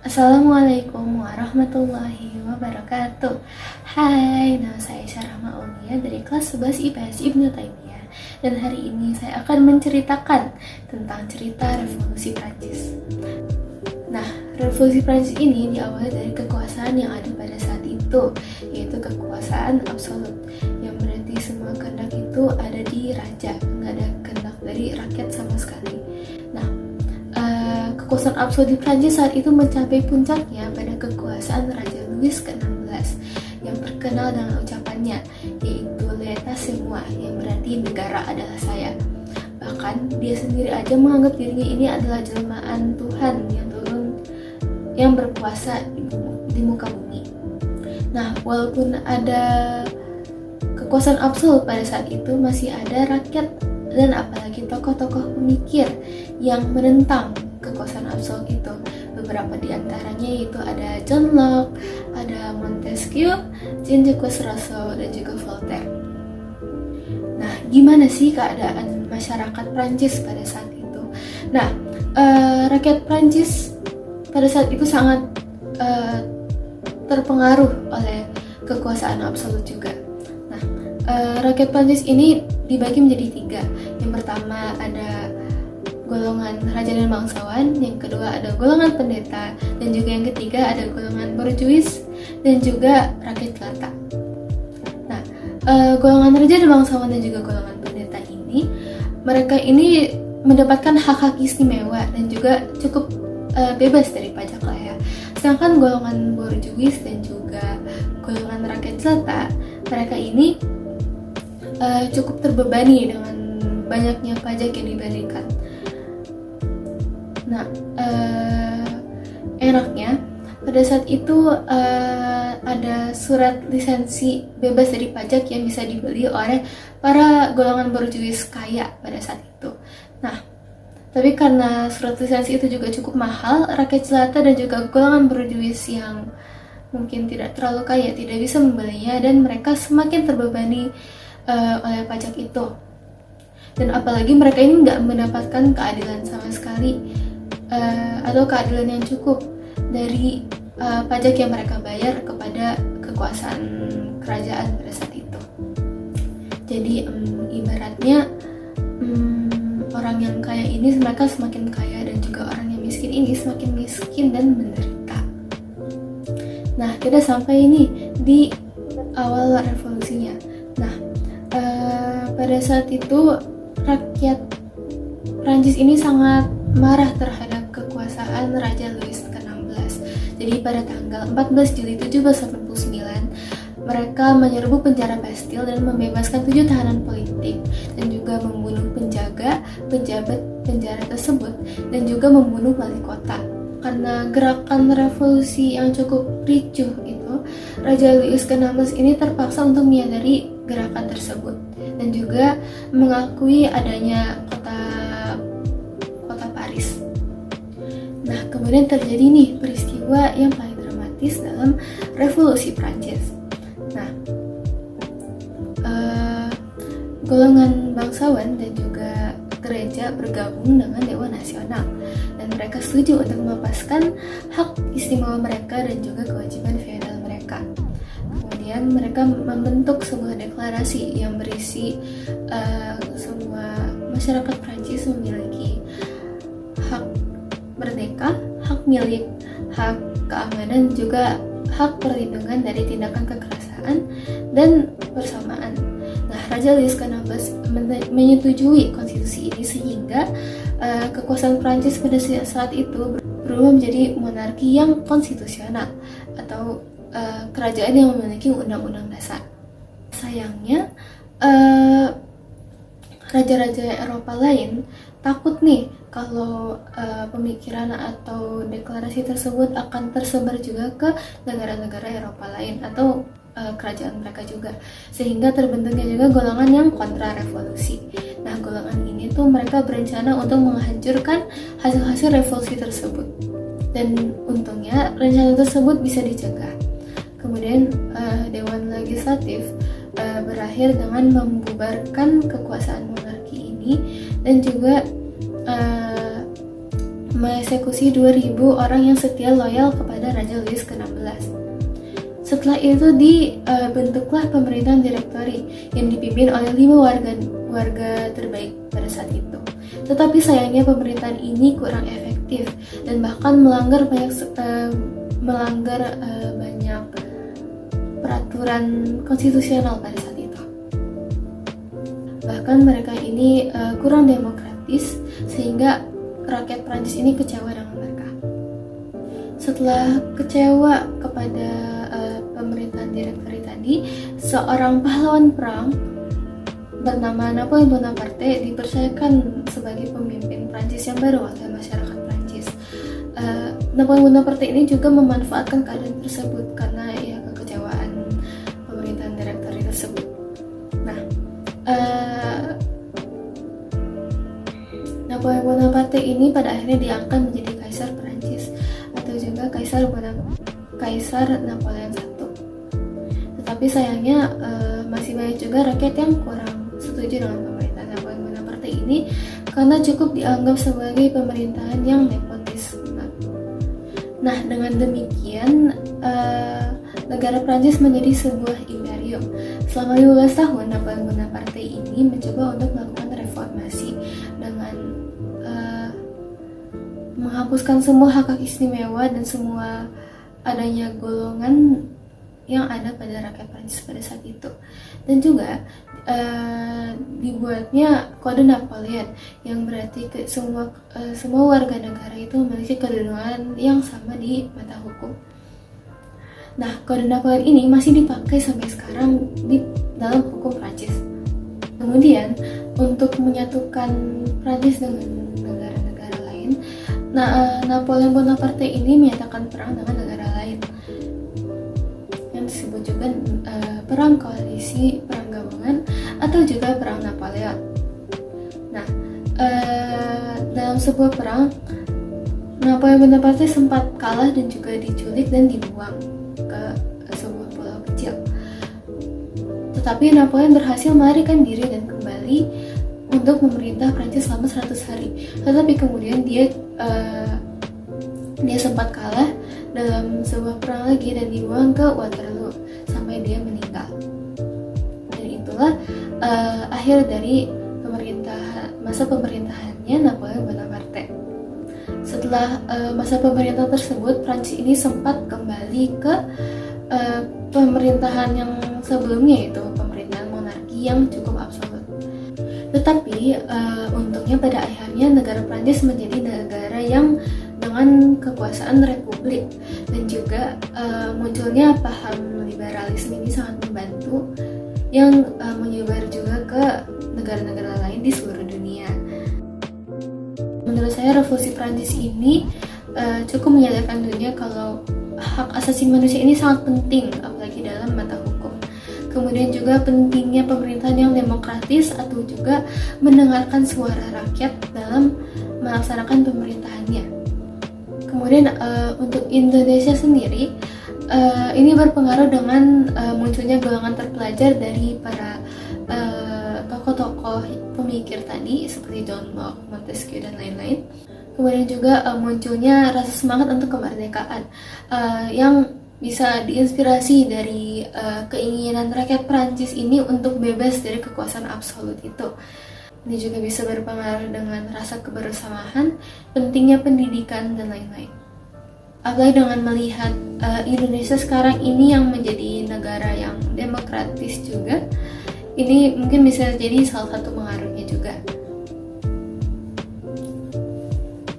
Assalamualaikum warahmatullahi wabarakatuh. Hai, nama saya Syarah Maulia dari kelas 11 IPS Ibnu Taimiyah. Dan hari ini saya akan menceritakan tentang cerita Revolusi Prancis. Nah, Revolusi Prancis ini diawali dari kekuasaan yang ada pada saat itu, yaitu kekuasaan absolut, yang berarti semua kehendak itu ada di raja, nggak ada kehendak dari rakyat sama sekali. Nah, kekuasaan absolut di Prancis saat itu mencapai puncaknya pada kekuasaan Raja Louis ke-16 yang terkenal dengan ucapannya, yaitu "L'état c'est moi", yang berarti negara adalah saya. Bahkan dia sendiri aja menganggap dirinya ini adalah jelmaan Tuhan yang turun, yang berkuasa di muka bumi. Nah, walaupun ada kekuasaan absolut pada saat itu, masih ada rakyat dan apalagi tokoh-tokoh pemikir yang menentang kekuasaan absolut itu. Beberapa di antaranya yaitu ada John Locke, ada Montesquieu, Jean-Jacques Rousseau, dan juga Voltaire. Nah, gimana sih keadaan masyarakat Prancis pada saat itu? Nah, rakyat Prancis pada saat itu sangat terpengaruh oleh kekuasaan absolut juga. Nah, rakyat Prancis ini dibagi menjadi tiga. Yang pertama ada golongan raja dan bangsawan, yang kedua ada golongan pendeta, dan juga yang ketiga ada golongan borjuis dan juga rakyat jelata. Nah, golongan raja dan bangsawan dan juga golongan pendeta ini, mereka ini mendapatkan hak-hak istimewa dan juga cukup bebas dari pajak lah ya. Sedangkan golongan borjuis dan juga golongan rakyat jelata, mereka ini cukup terbebani dengan banyaknya pajak yang diberikan. Nah, enaknya pada saat itu ada surat lisensi bebas dari pajak yang bisa dibeli oleh para golongan borjuis kaya pada saat itu. Nah, tapi karena surat lisensi itu juga cukup mahal, rakyat jelata dan juga golongan borjuis yang mungkin tidak terlalu kaya tidak bisa membelinya, dan mereka semakin terbebani oleh pajak itu. Dan apalagi mereka ini nggak mendapatkan keadilan sama sekali, atau keadilan yang cukup dari pajak yang mereka bayar kepada kekuasaan kerajaan pada saat itu. Jadi ibaratnya orang yang kaya ini mereka semakin kaya, dan juga orang yang miskin ini semakin miskin dan menderita. Nah, kita sampai ini di awal revolusinya. Nah, pada saat itu rakyat Prancis ini sangat marah terhadap kekuasaan Raja Louis ke-16. Jadi pada tanggal 14 Juli 1789, mereka menyerbu penjara Bastille dan membebaskan 7 tahanan politik, dan juga membunuh penjaga pejabat penjara tersebut, dan juga membunuh wali kota. Karena gerakan revolusi yang cukup ricuh itu, Raja Louis ke-16 ini terpaksa untuk menyadari gerakan tersebut dan juga mengakui adanya kota Paris. Nah, kemudian terjadi nih peristiwa yang paling dramatis dalam Revolusi Prancis. Nah, golongan bangsawan dan juga gereja bergabung dengan Dewan Nasional, dan mereka setuju untuk melepaskan hak istimewa mereka dan juga kewajiban feodal mereka. Kemudian mereka membentuk sebuah deklarasi yang berisi semua masyarakat Prancis memiliki hak merdeka, hak milik, hak keamanan, juga hak perlindungan dari tindakan kekerasan dan persamaan. Nah, Raja Louis ke-16 menyetujui konstitusi ini, sehingga kekuasaan Prancis pada saat itu berubah menjadi monarki yang konstitusional atau kerajaan yang memiliki undang-undang dasar. Sayangnya, raja-raja Eropa lain takut nih kalau pemikiran atau deklarasi tersebut akan tersebar juga ke negara-negara Eropa lain atau kerajaan mereka juga, sehingga terbentuknya juga golongan yang kontra revolusi. Nah, golongan ini tuh mereka berencana untuk menghancurkan hasil-hasil revolusi tersebut, dan untungnya rencana tersebut bisa dicegah. Kemudian Dewan Legislatif berakhir dengan membubarkan kekuasaan monarki ini, dan juga mengeksekusi 2.000 orang yang setia loyal kepada Raja Louis ke-16. Setelah itu dibentuklah pemerintahan direktori yang dipimpin oleh 5 warga terbaik pada saat itu. Tetapi sayangnya pemerintahan ini kurang efektif dan bahkan melanggar banyak peraturan konstitusional pada saat itu. Bahkan mereka ini kurang demokratis sehingga rakyat Prancis ini kecewa dengan mereka. Setelah kecewa kepada pemerintahan direktori tadi, seorang pahlawan perang bernama Napoleon Bonaparte dipercayakan sebagai pemimpin Prancis yang baru oleh masyarakat Prancis. Napoleon Bonaparte ini juga memanfaatkan keadaan tersebut karena ya kekecewaan pemerintahan direktori tersebut. Nah, Napoleon Bonaparte ini pada akhirnya diangkat menjadi Kaisar Prancis atau juga Kaisar Napoleon I. Tetapi sayangnya masih banyak juga rakyat yang kurang setuju dengan pemerintahan Napoleon Bonaparte ini karena cukup dianggap sebagai pemerintahan yang nepotisme. Nah, dengan demikian negara Prancis menjadi sebuah imperium. Selama 15 tahun Napoleon Bonaparte ini mencoba untuk melakukan reformasi dengan menghapuskan semua hak istimewa dan semua adanya golongan yang ada pada rakyat Prancis pada saat itu, dan juga dibuatnya kode Napoleon yang berarti semua warga negara itu memiliki kedudukan yang sama di mata hukum. Nah, kode Napoleon ini masih dipakai sampai sekarang di dalam hukum Prancis. Kemudian untuk menyatukan Prancis dengan negara-negara lain, Napoleon Bonaparte ini menyatakan perang dengan negara lain yang disebut juga perang koalisi, perang gabungan, atau juga perang Napoleon. Nah, dalam sebuah perang Napoleon Bonaparte sempat kalah dan juga diculik dan dibuang ke sebuah pulau kecil. Tetapi Napoleon berhasil melarikan diri dan kembali untuk memerintah Prancis selama 100 hari. Tetapi kemudian dia sempat kalah dalam sebuah perang lagi dan dibuang ke Waterloo sampai dia meninggal. Dan itulah akhir dari masa pemerintahannya Napoleon Bonaparte. Setelah masa pemerintahan tersebut, Prancis ini sempat kembali ke pemerintahan yang sebelumnya, yaitu pemerintahan monarki yang cukup absolut. Tetapi untungnya pada akhirnya negara Prancis menjadi negara yang dengan kekuasaan republik, dan juga munculnya paham liberalisme ini sangat membantu yang menyebar juga ke negara-negara lain di seluruh dunia. Menurut saya revolusi Prancis ini cukup menyadarkan dunia kalau hak asasi manusia ini sangat penting, apalagi dalam mata hukum. Kemudian juga pentingnya pemerintahan yang demokratis atau juga mendengarkan suara rakyat dalam melaksanakan pemerintahannya. Kemudian untuk Indonesia sendiri ini berpengaruh dengan munculnya golongan terpelajar dari para tokoh-tokoh pemikir tadi seperti John Locke, Montesquieu, dan lain-lain. Kemudian juga munculnya rasa semangat untuk kemerdekaan yang bisa diinspirasi dari keinginan rakyat Prancis ini untuk bebas dari kekuasaan absolut itu. Ini juga bisa berpengaruh dengan rasa kebersamaan, pentingnya pendidikan, dan lain-lain. Apalagi dengan melihat Indonesia sekarang ini yang menjadi negara yang demokratis juga, ini mungkin bisa jadi salah satu pengaruhnya juga.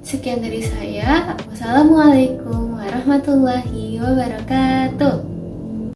Sekian dari saya. Wassalamualaikum warahmatullahi wabarakatuh.